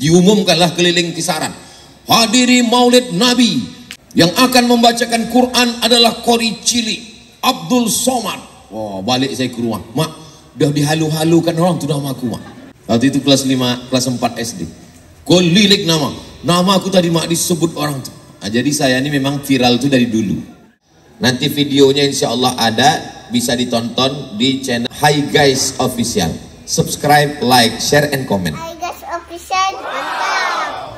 Diumumkanlah keliling kisaran, hadiri maulid Nabi. Yang akan membacakan Quran adalah Qori Cilik Abdul Somad. Wah, balik saya ke rumah, mak, dah dihalu-halukan orang tu nama aku, mak. Waktu itu kelas 5, kelas 4 SD. Kau lilik nama aku tadi, mak, disebut orang tu. Nah, jadi saya ini memang viral tu dari dulu. Nanti videonya insya Allah ada, bisa ditonton di channel Hi Guys Official. Subscribe, like, share, and comment. Hi Guys Official, mantap.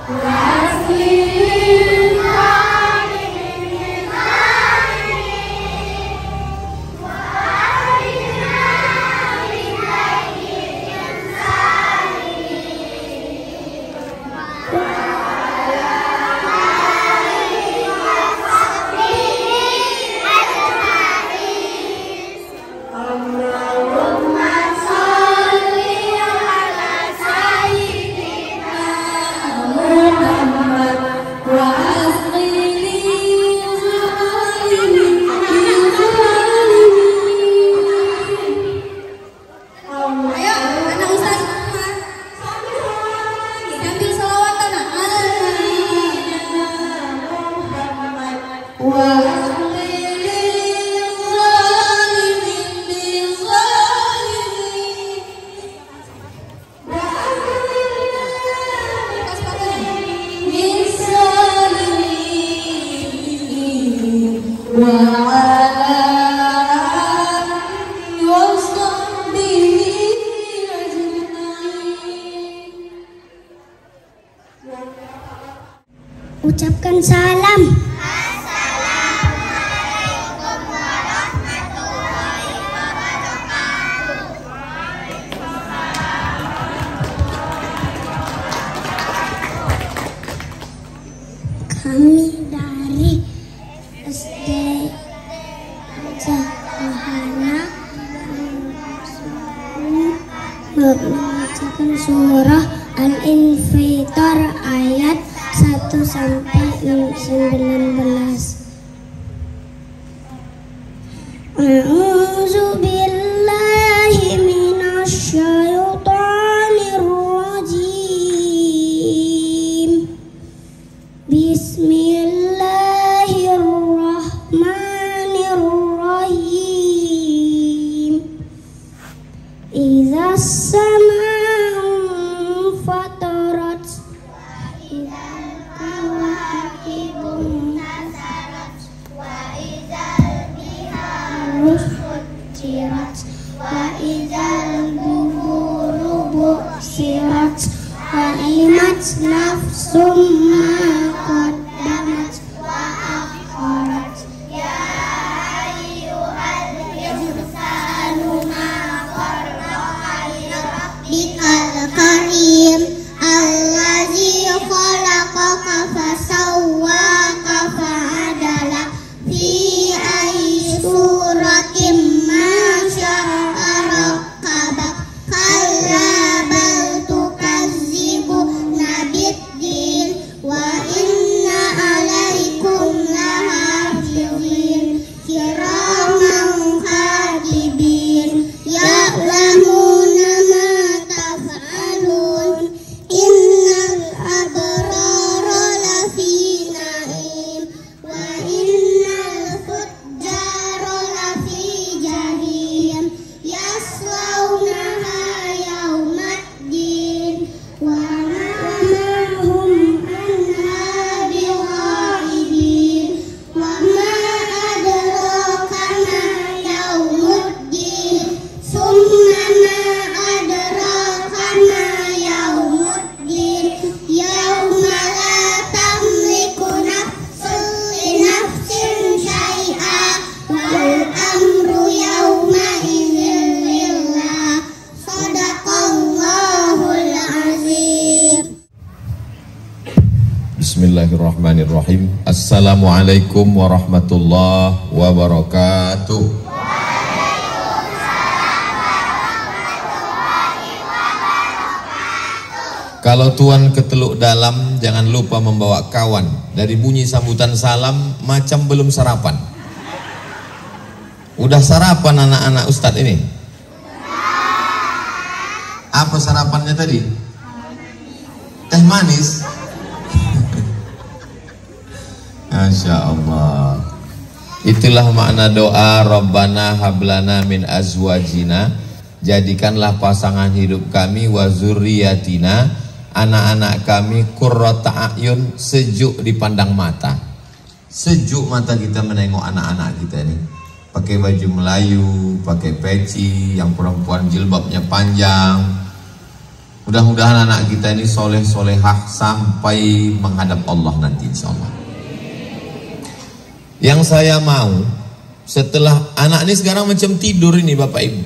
Ucapkan salam. Assalamualaikum warahmatullahi wabarakatuh. Kami dari SD Jahana membacakan surah Al-Infitar ayat 1 sampai 19. A'udzu billahi minasy syaithanir rajim. Bismillahirrahmanirrahim. Idza as-samaa'u fatarat wa idzal quburu bu'sirat wa imat nafsum ma qaddamat wa akharat ya ayyuhal insanu ma gharraka bi rabbikal karim allazi khalaqaka fasawwaka fa'adala fi ayyi suratin ma syaa rakkabak kalla bal tukazzibuna biddin wa inna alaikum lahafizin kiraman katibin ya'lamuna ma taf'alun innal abrara lafi na'im wa innal fujjara lafi jahim yaslawnaha yawmaddin wa ma hum anha bighaibin wa ma adraka ma yawmuddin summa ma adraka ma yawmuddin yawma la tamliku nafsun li nafsin syai'a wal amru yawma idzin lillah. Shadaqallahul azim. Bismillahirrahmanirrahim. Assalamualaikum warahmatullahi wabarakatuh. Kalau tuan ke Teluk Dalam, jangan lupa membawa kawan. Dari bunyi sambutan salam, macam belum sarapan. Udah sarapan anak-anak Ustadz ini? Apa sarapannya tadi? teh manis. Masya Allah. Itulah makna doa Rabbana hablana min azwajina, jadikanlah pasangan hidup kami wa zurriyatina, anak-anak kami qurrata a'yun, sejuk dipandang mata. Sejuk mata kita menengok anak-anak kita ini. Pakai baju Melayu, pakai peci, yang perempuan jilbabnya panjang. Mudah-mudahan anak kita ini soleh-solehah sampai menghadap Allah nanti insyaallah. Yang saya mau, setelah anak ini sekarang macam tidur ini Bapak Ibu,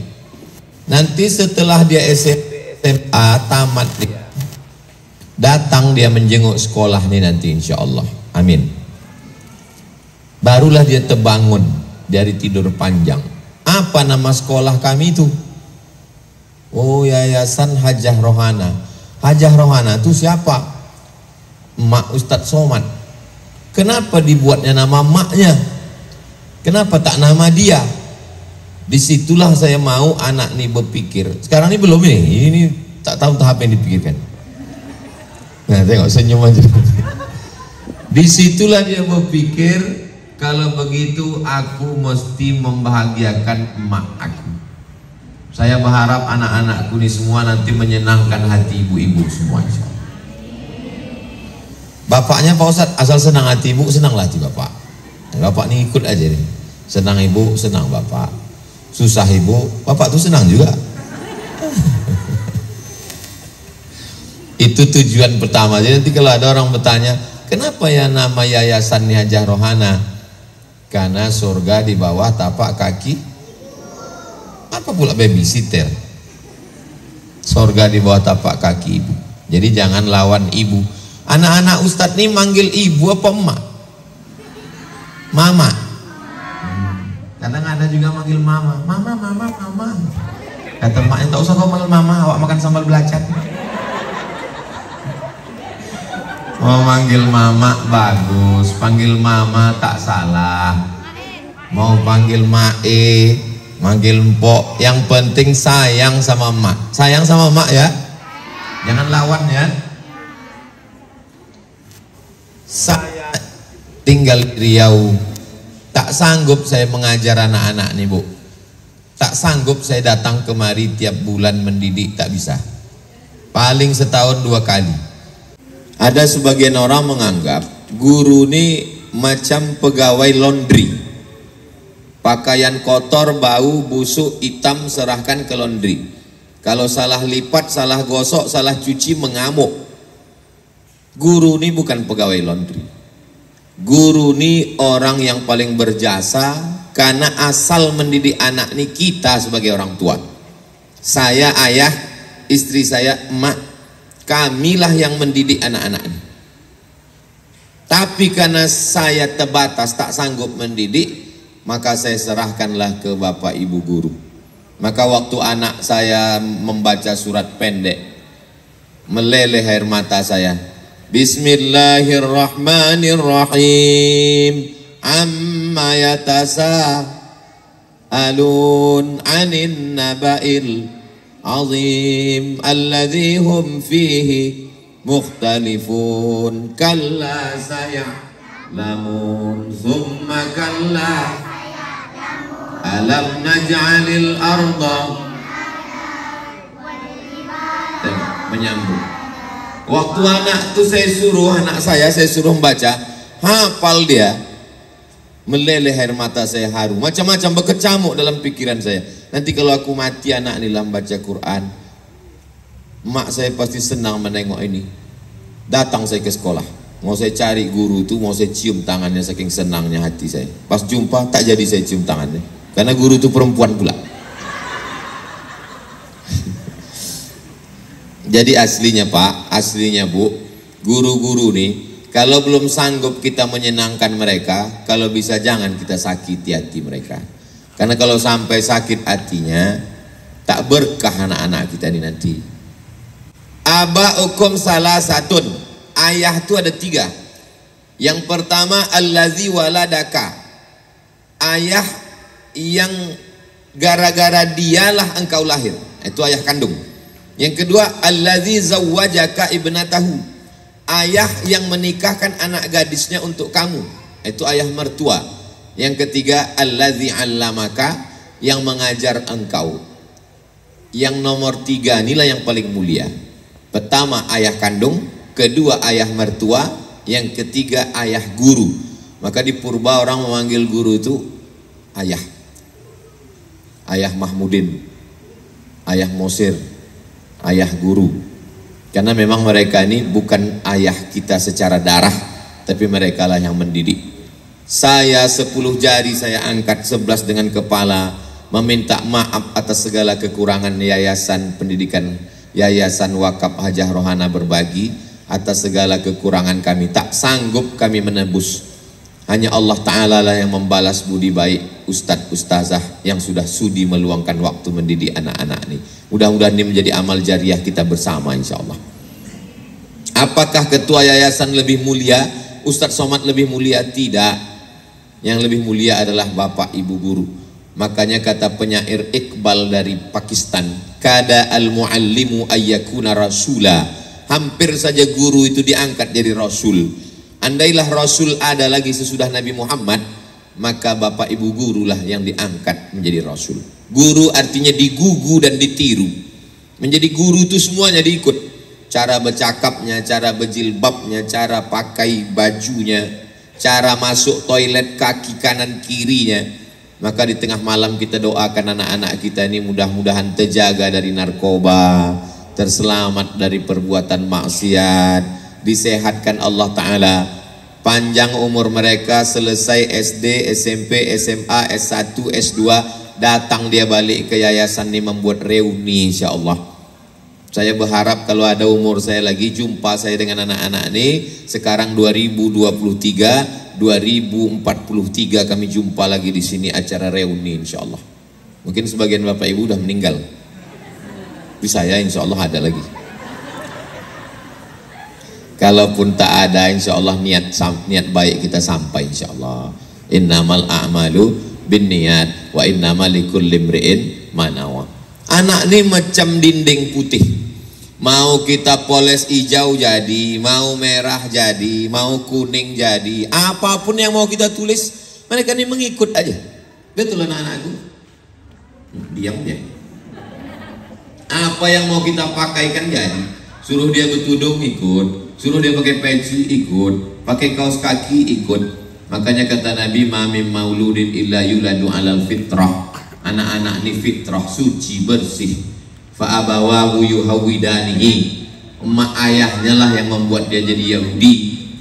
nanti setelah dia SMP, SMA tamat dia, datang dia menjenguk sekolah ini nanti insya Allah, amin. Barulah dia terbangun dari tidur panjang. Apa nama sekolah kami itu? Oh, Yayasan Hajah Rohana. Hajah Rohana itu siapa? Mak Ustadz Somad. Kenapa dibuatnya nama maknya? Kenapa tak nama dia? Disitulah saya mau anak ini berpikir. Sekarang ini belum ini tak tahu tahap yang dipikirkan. Nah, tengok senyum aja. Disitulah dia berpikir, kalau begitu aku mesti membahagiakan emak aku. Saya berharap anak-anakku ini semua nanti menyenangkan hati ibu-ibu semua. Bapaknya Pak Ustadz, asal senang hati ibu, senanglah hati bapak. Bapak ini ikut aja nih. Senang ibu, senang bapak. Susah ibu, bapak tuh senang juga. Itu tujuan pertama. Jadi nanti kalau ada orang bertanya, kenapa ya nama yayasan ini Hajah Rohana? Karena surga di bawah tapak kaki. Apa pula babysitter? Surga di bawah tapak kaki ibu. Jadi jangan lawan ibu. Anak-anak Ustadz ini manggil ibu apa emak? Mama. Kadang ada juga manggil mama. Mama. Kata emaknya, tak usah kau manggil mama, awak makan sambal belacan. Mau manggil mama bagus, panggil mama tak salah. Mau panggil mae, manggil mpok, yang penting sayang sama emak. Sayang sama emak ya. Jangan lawan ya. Saya tinggal di Riau, tak sanggup saya mengajar anak-anak nih Bu. Tak sanggup saya datang kemari tiap bulan mendidik, tak bisa. Paling setahun 2 kali. Ada sebagian orang menganggap guru ini macam pegawai laundry. Pakaian kotor, bau, busuk, hitam serahkan ke laundry. Kalau salah lipat, salah gosok, salah cuci mengamuk. Guru ini bukan pegawai laundry. Guru ini orang yang paling berjasa, karena asal mendidik anak ini kita sebagai orang tua. Saya ayah, istri saya emak, kamilah yang mendidik anak-anak ini. Tapi karena saya terbatas, tak sanggup mendidik, maka saya serahkanlah ke bapak ibu guru. Maka waktu anak saya membaca surat pendek, meleleh air mata saya. Bismillahirrahmanirrahim. Amma yatasa'alun 'anin naba'il 'azim alladzi hum fihi mukhtalifun. Kalla saya'lamun thumma kalla alam naj'alil arda. Menyambung. Waktu anak itu saya suruh membaca, hafal dia, meleleh air mata saya haru, macam-macam berkecamuk dalam pikiran saya. Nanti kalau aku mati anak ini dalam baca Quran, mak saya pasti senang menengok ini. Datang saya ke sekolah, mau saya cari guru itu, mau saya cium tangannya saking senangnya hati saya. Pas jumpa tak jadi saya cium tangannya, karena guru itu perempuan pula. Jadi aslinya Pak, aslinya Bu, guru-guru nih, kalau belum sanggup kita menyenangkan mereka, kalau bisa jangan kita sakiti hati mereka. Karena kalau sampai sakit hatinya, tak berkah anak-anak kita ini nanti. Aba'ukum salah satun, ayah itu ada 3. Yang pertama, allazi waladaka, ayah yang gara-gara dialah engkau lahir, itu ayah kandung. Yang kedua, allazi zawwajaka ibnatahu, ayah yang menikahkan anak gadisnya untuk kamu, itu ayah mertua. Yang ketiga, allazi 'allamaka, yang mengajar engkau. Yang nomor 3 inilah yang paling mulia. Pertama ayah kandung, kedua ayah mertua, yang ketiga ayah guru. Maka di purba orang memanggil guru itu ayah. Ayah Mahmudin, ayah Mosir, ayah guru. Karena memang mereka ini bukan ayah kita secara darah, tapi mereka lah yang mendidik. Saya 10 jari saya angkat, 11 dengan kepala, meminta maaf atas segala kekurangan Yayasan Pendidikan, Yayasan Wakaf Hajah Rohana Berbagi, atas segala kekurangan kami. Tak sanggup kami menebus. Hanya Allah Ta'ala lah yang membalas budi baik Ustadz Ustazah yang sudah sudi meluangkan waktu mendidik anak-anak ini. Mudah-mudahan ini menjadi amal jariah kita bersama insya Allah. Apakah ketua yayasan lebih mulia, Ustadz Somad lebih mulia? Tidak. Yang lebih mulia adalah bapak ibu guru. Makanya kata penyair Iqbal dari Pakistan, kada al-muallimu ayyakuna rasula. Hampir saja guru itu diangkat jadi rasul. Andailah Rasul ada lagi sesudah Nabi Muhammad, maka bapak ibu guru lah yang diangkat menjadi Rasul. Guru artinya digugu dan ditiru. Menjadi guru itu semuanya diikut. Cara bercakapnya, cara berjilbabnya, cara pakai bajunya, cara masuk toilet kaki kanan kirinya. Maka di tengah malam kita doakan anak-anak kita ini mudah-mudahan terjaga dari narkoba, terselamat dari perbuatan maksiat, disehatkan Allah Ta'ala, panjang umur mereka, selesai SD, SMP, SMA, S1, S2, datang dia balik ke yayasan ini membuat reuni insya Allah. Saya berharap kalau ada umur saya lagi, jumpa saya dengan anak-anak ini. Sekarang 2023, 2043 kami jumpa lagi di sini acara reuni insya Allah. Mungkin sebagian bapak ibu udah meninggal, tapi saya insya Allah ada lagi. Kalaupun tak ada, insya Allah niat baik kita sampai insya Allah. Innamal a'malu binniyat wa innamal likulli imri'in ma nawa. Anak ini macam dinding putih. Mau kita poles hijau jadi, mau merah jadi, mau kuning jadi, apapun yang mau kita tulis, mereka ini mengikut aja. Betul anak-anakku? Diam dia. Apa yang mau kita pakaikan jadi. Suruh dia bertudung ikut, suruh dia pakai peci ikut, pakai kaos kaki ikut. Makanya kata Nabi, ma mim mauludin illa yuladu alal fitrah. Anak-anak ini fitrah, suci, bersih. Fa abawahu yuhawidanihi. Emak ayahnya lah yang membuat dia jadi Yahudi,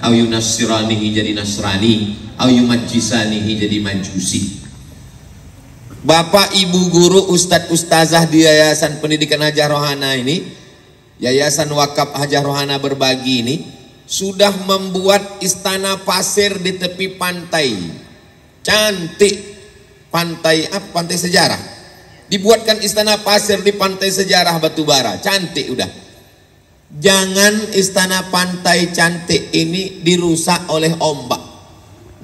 au yunassiranihi jadi Nasrani, au yumajjisanihi jadi Majusi. Bapak ibu guru, ustadz ustazah di Yayasan Pendidikan Hajah Rohana ini, Yayasan Wakaf Hajah Rohana Berbagi ini, sudah membuat istana pasir di tepi pantai. Cantik. Pantai apa? Pantai sejarah. Dibuatkan istana pasir di pantai sejarah Batubara. Cantik udah. Jangan istana pantai cantik ini dirusak oleh ombak.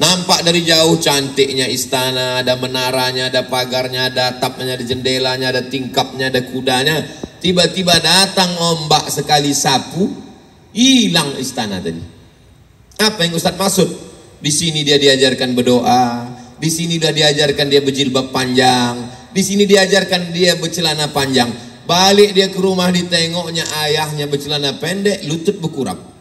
Nampak dari jauh cantiknya istana, ada menaranya, ada pagarnya, ada atapnya, ada jendelanya, ada tingkapnya, ada kudanya. Tiba-tiba datang ombak sekali sapu, hilang istana tadi. Apa yang Ustadz maksud? Di sini dia diajarkan berdoa, di sini dia diajarkan dia berjilbab panjang, di sini diajarkan dia bercelana panjang. Balik dia ke rumah ditengoknya ayahnya bercelana pendek, lutut berkurap.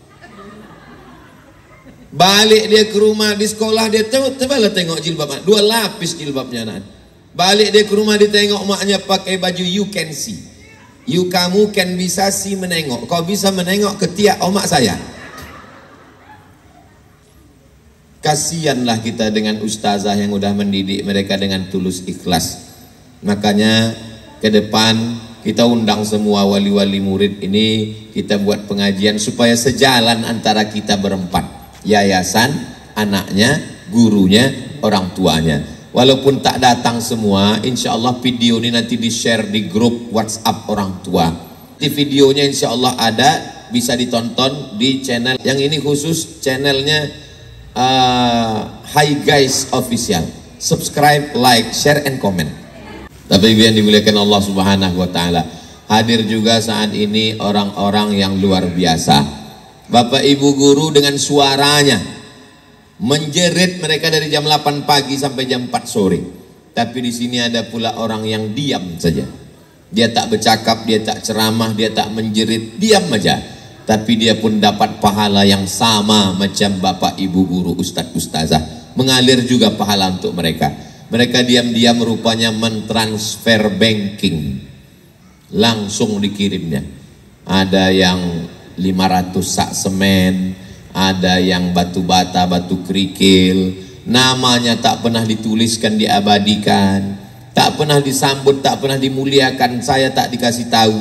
Balik dia ke rumah di sekolah dia coba tengok jilbabnya, 2 lapis jilbabnya anak. Balik dia ke rumah ditengok maknya pakai baju you can see. You kamu can bisa see menengok. Kau bisa menengok ketiak omak saya. Kasihanlah kita dengan ustazah yang udah mendidik mereka dengan tulus ikhlas. Makanya ke depan kita undang semua wali-wali murid ini, kita buat pengajian supaya sejalan antara kita berempat. Yayasan, anaknya, gurunya, orang tuanya. Walaupun tak datang semua, insya Allah video ini nanti di-share di grup WhatsApp orang tua. Di videonya insya Allah ada, bisa ditonton di channel. Yang ini khusus channelnya Hi Guys Official. Subscribe, like, share, and comment. Tapi yang dimuliakan Allah Subhanahu wa Ta'ala, hadir juga saat ini orang-orang yang luar biasa. Bapak Ibu guru dengan suaranya menjerit mereka dari jam 8 pagi sampai jam 4 sore. Tapi di sini ada pula orang yang diam saja. Dia tak bercakap, dia tak ceramah, dia tak menjerit, diam aja. Tapi dia pun dapat pahala yang sama macam Bapak Ibu guru, Ustadz Ustazah. Mengalir juga pahala untuk mereka. Mereka diam-diam rupanya mentransfer banking. Langsung dikirimnya. Ada yang 500 sak semen, ada yang batu bata, batu kerikil. Namanya tak pernah dituliskan, diabadikan. Tak pernah disambut, tak pernah dimuliakan. Saya tak dikasih tahu.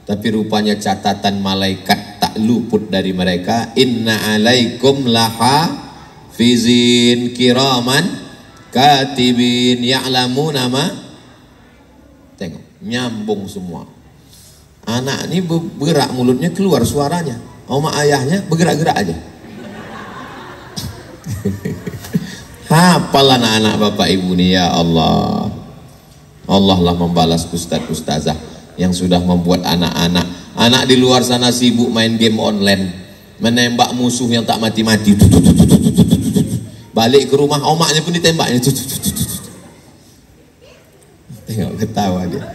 Tapi rupanya catatan malaikat tak luput dari mereka. Inna alaikum laha fizin kiraman katibin ya'lamu nama. Tengok, nyambung semua. Anak ini bergerak mulutnya, keluar suaranya. Oma ayahnya bergerak-gerak aja. Hafal anak-anak Bapak Ibu nih, ya Allah. Allah lah membalas Ustadz Ustazah yang sudah membuat anak di luar sana sibuk main game online, menembak musuh yang tak mati-mati. Balik ke rumah omaknya pun ditembaknya. Tengok ketawa dia.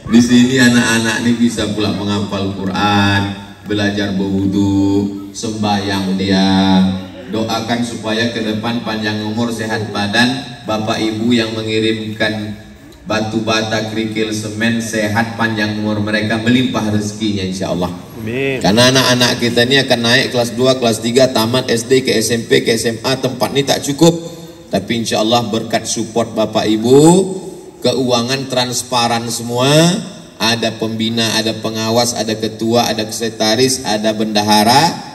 Di sini anak-anak ini bisa pula menghafal Quran, belajar berwudu, sembahyang dia. Doakan supaya ke depan panjang umur, sehat badan. Bapak Ibu yang mengirimkan batu bata, kerikil, semen, sehat panjang umur mereka, melimpah rezekinya insya Allah. Amin. Karena anak-anak kita ini akan naik kelas 2, kelas 3, tamat SD ke SMP ke SMA. Tempat ini tak cukup, tapi insya Allah berkat support Bapak Ibu, keuangan transparan semua. Ada pembina, ada pengawas, ada ketua, ada sekretaris, ada bendahara.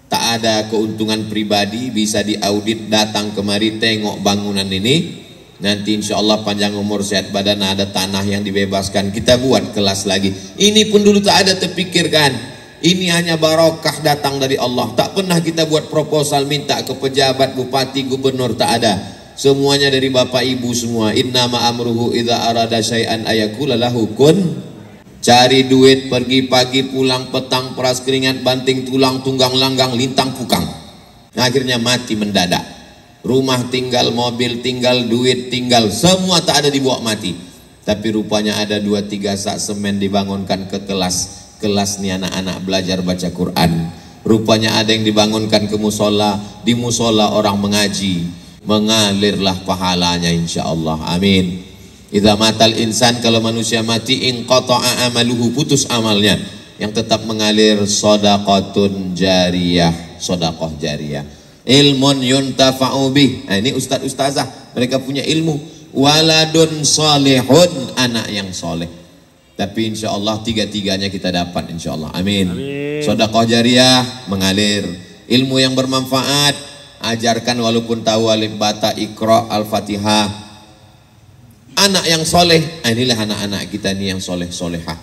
Tak ada keuntungan pribadi, bisa diaudit, datang kemari tengok bangunan ini. Nanti insya Allah panjang umur, sehat badan, ada tanah yang dibebaskan, kita buat kelas lagi. Ini pun dulu tak ada terpikirkan. Ini hanya barokah datang dari Allah. Tak pernah kita buat proposal minta ke pejabat, bupati, gubernur, tak ada. Semuanya dari Bapak Ibu semua. Innama amruhu idza arada syai'an ayaqula lahu kun. Cari duit, pergi pagi, pulang petang, peras keringat, banting tulang, tunggang langgang, lintang pukang. Akhirnya mati mendadak. Rumah tinggal, mobil tinggal, duit tinggal, semua tak ada, dibawa mati. Tapi rupanya ada 2-3 sak semen dibangunkan ke kelas. Kelas nih anak-anak belajar baca Quran. Rupanya ada yang dibangunkan ke musola. Di musola orang mengaji. Mengalirlah pahalanya insya Allah. Amin. Idza matal insan, kalau manusia mati, inqata'a amaluhu, putus amalnya. Yang tetap mengalir shadaqatun jariyah, sedekah jariyah. Ilmun yuntafa'u bih. Nah, ini ustadz ustazah, mereka punya ilmu. Waladun salihun, anak yang soleh. Tapi insya Allah tiga-tiganya kita dapat insya Allah. Amin. Sedekah jariyah mengalir. Ilmu yang bermanfaat, ajarkan walaupun tahu alif bata, Iqra, Al-Fatihah. Anak yang soleh, inilah anak-anak kita ini yang soleh solehah.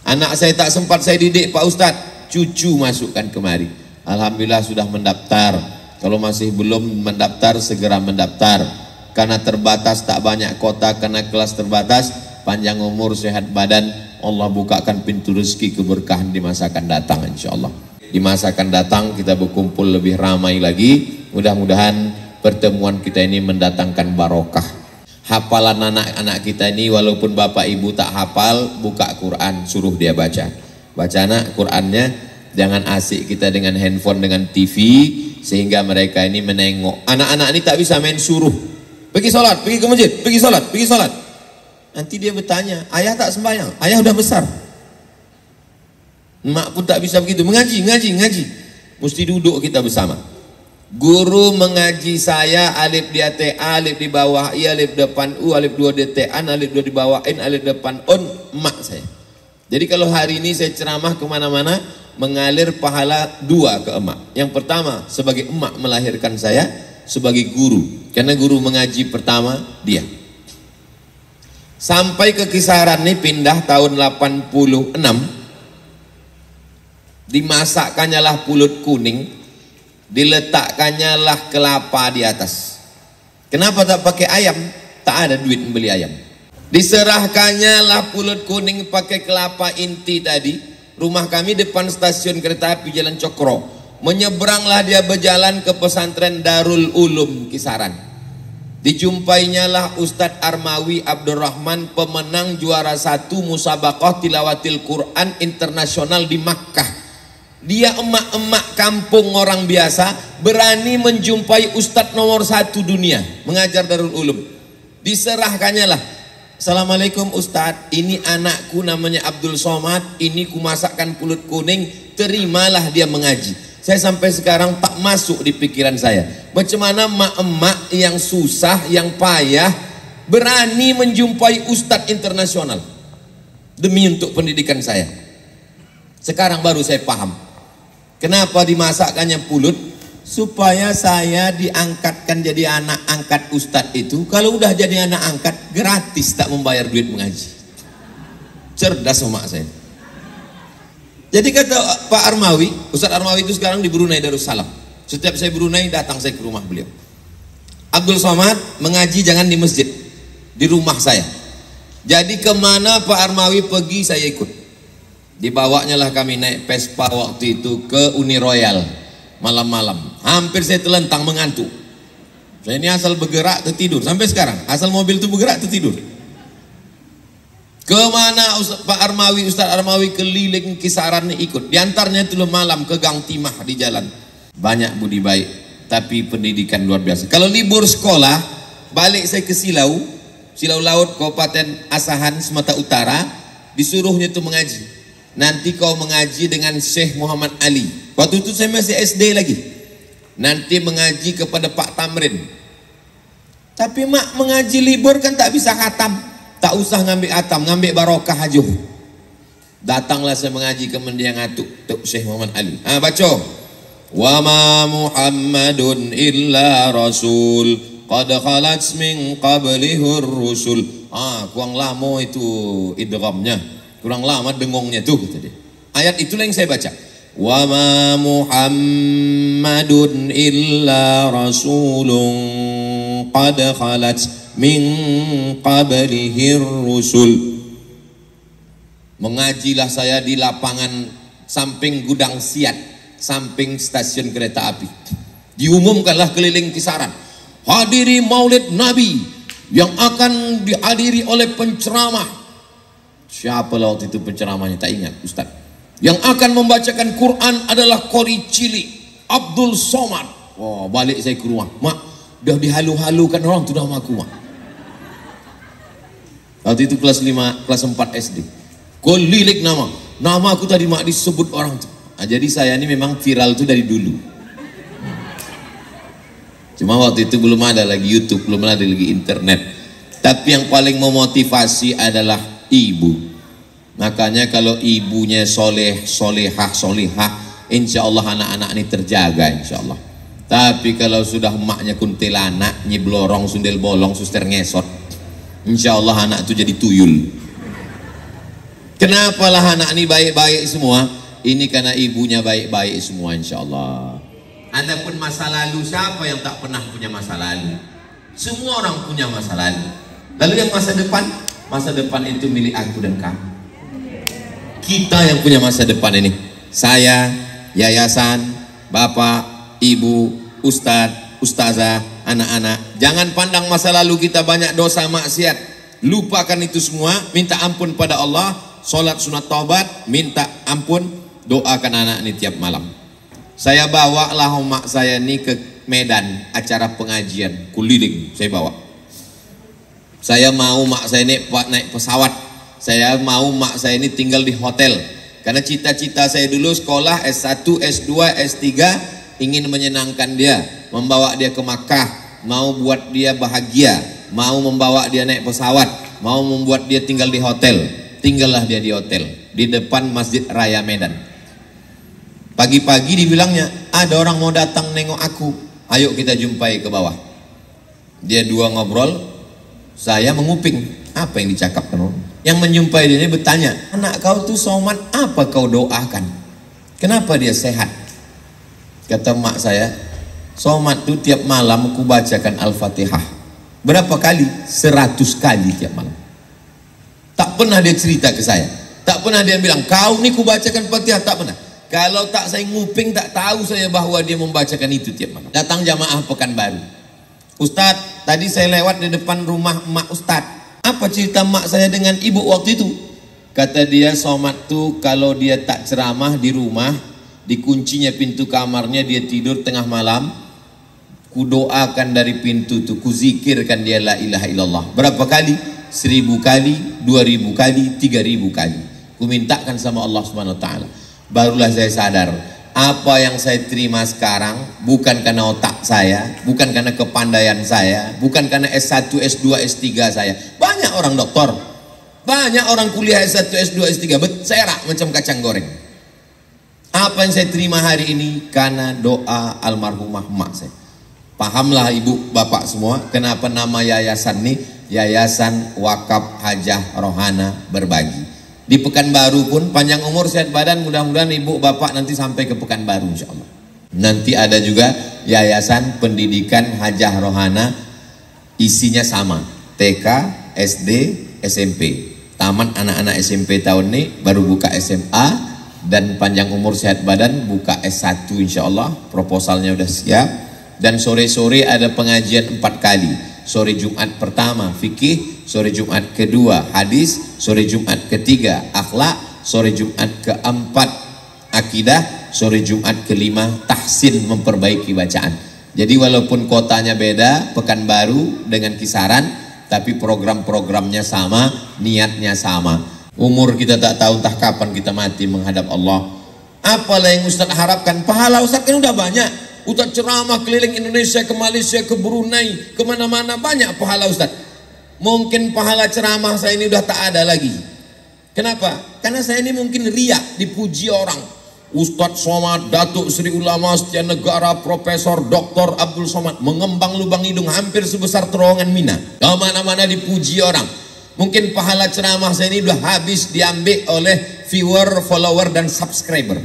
Anak saya tak sempat saya didik Pak Ustadz, cucu masukkan kemari. Alhamdulillah sudah mendaftar. Kalau masih belum mendaftar, segera mendaftar. Karena terbatas, tak banyak kota, karena kelas terbatas, panjang umur, sehat badan, Allah bukakan pintu rezeki keberkahan di masa akan datang insya Allah. Di masa akan datang kita berkumpul lebih ramai lagi. Mudah-mudahan pertemuan kita ini mendatangkan barokah. Hafalan anak-anak kita ini, walaupun Bapak Ibu tak hafal, buka Quran, suruh dia baca. Baca anak Qurannya, jangan asik kita dengan handphone, dengan TV, sehingga mereka ini menengok. Anak-anak ini tak bisa main suruh. Pergi sholat, pergi ke masjid, pergi sholat, pergi sholat. Nanti dia bertanya, ayah tak sembahyang, ayah udah besar. Mak pun tak bisa begitu, mengaji. Mesti duduk kita bersama. Guru mengaji saya, alif di atas A, alif di bawah I, alif depan U, alif 2 di atas An, alif 2 di bawah In, alif depan On, emak saya. Jadi kalau hari ini saya ceramah kemana-mana, mengalir pahala 2 ke emak. Yang pertama, sebagai emak melahirkan saya, sebagai guru. Karena guru mengaji pertama, dia. Sampai ke kisaran ini pindah tahun 86, dimasakkannya lah pulut kuning, diletakkannya lah kelapa di atas. Kenapa tak pakai ayam? Tak ada duit membeli ayam. Diserahkannya lah pulut kuning pakai kelapa inti tadi, Rumah kami depan stasiun kereta api Jalan Cokro. Menyeberanglah dia berjalan ke pesantren Darul Ulum Kisaran. Dijumpainya lah Ustadz Armawi Abdurrahman, pemenang juara 1 musabaqah tilawatil Quran internasional di Makkah. Dia emak-emak kampung orang biasa berani menjumpai Ustadz nomor 1 dunia mengajar Darul Ulum. Diserahkannya lah, Assalamualaikum Ustadz, ini anakku namanya Abdul Somad, ini ku masakkan pulut kuning, terimalah dia mengaji. Saya sampai sekarang tak masuk di pikiran saya, macam mana emak-emak yang susah, yang payah berani menjumpai Ustadz internasional demi untuk pendidikan saya. Sekarang baru saya paham kenapa dimasakkannya pulut, supaya saya diangkatkan jadi anak angkat Ustadz itu. Kalau udah jadi anak angkat gratis, tak membayar duit mengaji. Cerdas emak saya. Jadi kata Pak Armawi, Ustadz Armawi itu sekarang di Brunei Darussalam. Setiap saya Brunei datang saya ke rumah beliau. Abdul Somad mengaji jangan di masjid, di rumah saya. Jadi kemana Pak Armawi pergi saya ikut. Dibawanya lah kami naik Vespa waktu itu ke Uni Royal malam-malam. Hampir saya terlentang mengantuk. Saya ini asal bergerak tertidur sampai sekarang. Asal mobil itu bergerak tertidur. Kemana Pak Armawi, Ustadz Armawi keliling Kisaran ikut. Diantaranya itu malam ke Gang Timah di jalan. Banyak budi baik, tapi pendidikan luar biasa. Kalau libur sekolah, balik saya ke Silau Laut, Kabupaten Asahan, Sumatera Utara. Disuruhnya itu mengaji. Nanti kau mengaji dengan Syekh Muhammad Ali. Waktu itu saya masih SD lagi. Nanti mengaji kepada Pak Tamrin. Tapi mak mengaji libur kan tak bisa khatam. Tak usah ngambil atam, ngambil barokah aja. Datanglah saya mengaji ke Mendiang Atuk, Tuk Syekh Muhammad Ali. Baca. Wa ma Muhammadun illa rasul qad khalat min qablihur rusul. Kurang lama itu idghamnya. Kurang lama dengongnya tuh tadi. Ayat itulah yang saya baca. Wa ma Muhammadun illa rasulun qad khalat min qablihir rusul. Mengajilah saya di lapangan samping gudang Siat, samping stasiun kereta api. Diumumkanlah keliling Kisaran, hadiri Maulid Nabi yang akan dihadiri oleh penceramah. Siapa lah waktu itu penceramahnya, tak ingat Ustaz. Yang akan membacakan Quran adalah Qori Cili Abdul Somad. Balik saya ke rumah, mak, dah dihalu-halukan orang tu dah aku mak. Waktu itu kelas 5, kelas 4 SD. Keliling nama aku tadi mak disebut orang tu. Jadi saya ini memang viral tu dari dulu. Cuma waktu itu belum ada lagi YouTube, belum ada lagi internet. Tapi yang paling memotivasi adalah ibu. Makanya kalau ibunya solehah, insya Allah anak-anak ini terjaga insya Allah. Tapi kalau sudah emaknya kuntilanak, nyiblorong, sundel bolong, suster ngesot, insya Allah anak itu jadi tuyul. Kenapalah anak ini baik-baik semua? Ini karena ibunya baik-baik semua insya Allah. Adapun masa lalu, siapa yang tak pernah punya masa lalu? Semua orang punya masa lalu. Lalu yang masa depan itu milik aku dan kamu. Kita yang punya masa depan ini. Saya, yayasan, bapak, ibu, ustadz, ustazah, anak-anak. Jangan pandang masa lalu kita banyak dosa maksiat. Lupakan itu semua, minta ampun pada Allah, sholat sunat taubat, minta ampun, doakan anak ini tiap malam. Saya bawa lah mak saya ini ke Medan, acara pengajian, keliling saya bawa. Saya mau mak saya ini naik pesawat. Saya mau mak saya ini tinggal di hotel. Karena cita-cita saya dulu sekolah S1, S2, S3 ingin menyenangkan dia, membawa dia ke Makkah, mau buat dia bahagia, mau membawa dia naik pesawat, mau membuat dia tinggal di hotel. Tinggallah dia di hotel di depan Masjid Raya Medan. Pagi-pagi dibilangnya ada orang mau datang nengok aku, ayo kita jumpai ke bawah. Dia dua ngobrol, saya menguping apa yang dicakapkan orang. Yang menjumpai dia ini bertanya, anak kau tuh Somad, apa kau doakan? Kenapa dia sehat? Kata mak saya, Somad tuh tiap malam aku bacakan Al-Fatihah. Berapa kali? 100 kali tiap malam. Tak pernah dia cerita ke saya. Tak pernah dia bilang, kau ni ku bacakan Fatihah, tak pernah. Kalau tak saya nguping, tak tahu saya bahwa dia membacakan itu tiap malam. Datang jamaah Pekanbaru. Ustadz, tadi saya lewat di depan rumah emak Ustadz. Apa cerita emak saya dengan ibu waktu itu? Kata dia, Somad tuh kalau dia tak ceramah di rumah, dikuncinya pintu kamarnya, dia tidur tengah malam, ku doakan dari pintu tuh, ku zikirkan dia la ilaha illallah. Berapa kali? 1000 kali, 2000 kali, 3000 kali. Ku mintakan sama Allah Subhanahu wa taala. Barulah saya sadar, apa yang saya terima sekarang bukan karena otak saya, bukan karena kepandaian saya, bukan karena S1, S2, S3 saya. Banyak orang doktor, banyak orang kuliah S1, S2, S3 berserak macam kacang goreng. Apa yang saya terima hari ini karena doa almarhumah emak saya. Pahamlah ibu bapak semua kenapa nama yayasan ini Yayasan Wakaf Hajah Rohana Berbagi. Di Pekanbaru pun panjang umur sehat badan, mudah-mudahan ibu bapak nanti sampai ke Pekanbaru insyaallah. Nanti ada juga Yayasan Pendidikan Hajah Rohana, isinya sama, TK, SD, SMP. Tamat anak-anak SMP tahun ini, baru buka SMA, dan panjang umur sehat badan buka S1 insyaallah. Proposalnya udah siap. Dan sore-sore ada pengajian 4 kali. Sore Jumat pertama fikih, sore Jumat kedua hadis, sore Jumat ketiga akhlak, sore Jumat keempat akidah, sore Jumat kelima tahsin, memperbaiki bacaan. Jadi walaupun kotanya beda, Pekanbaru dengan Kisaran, tapi program-programnya sama, niatnya sama. Umur kita tak tahu entah kapan kita mati menghadap Allah. Apalah yang Ustaz harapkan? Pahala Ustaz kan udah banyak. Ustaz ceramah keliling Indonesia, ke Malaysia, ke Brunei, kemana-mana, banyak pahala Ustaz. Mungkin pahala ceramah saya ini udah tak ada lagi. Kenapa? Karena saya ini mungkin riak, dipuji orang. Ustaz Somad, Datuk Sri Ulama Setia Negara, Profesor Dr. Abdul Somad, mengembang lubang hidung hampir sebesar terowongan Mina. Kemana-mana dipuji orang. Mungkin pahala ceramah saya ini udah habis diambil oleh viewer, follower, dan subscriber.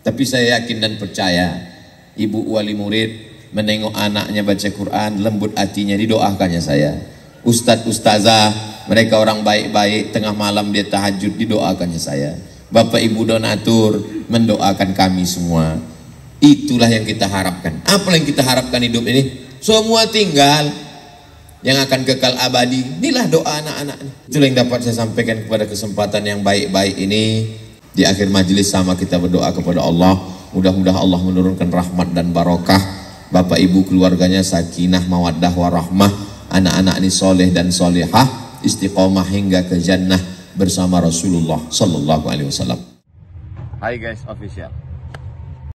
Tapi saya yakin dan percaya, ibu wali murid menengok anaknya baca Quran, lembut hatinya, didoakannya saya. Ustadz ustazah, mereka orang baik-baik, tengah malam dia tahajud, didoakannya saya. Bapak ibu donatur mendoakan kami semua. Itulah yang kita harapkan. Apa yang kita harapkan hidup ini? Semua tinggal, yang akan kekal abadi. Inilah doa anak-anak. Itulah yang dapat saya sampaikan kepada kesempatan yang baik-baik ini. Di akhir majelis sama kita berdoa kepada Allah. Mudah-mudahan Allah menurunkan rahmat dan barokah. Bapak ibu keluarganya sakinah, mawaddah, warahmah. Anak-anak ini soleh dan solehah, istiqomah hingga ke jannah bersama Rasulullah sallallahu alaihi wasallam. Hai guys, official.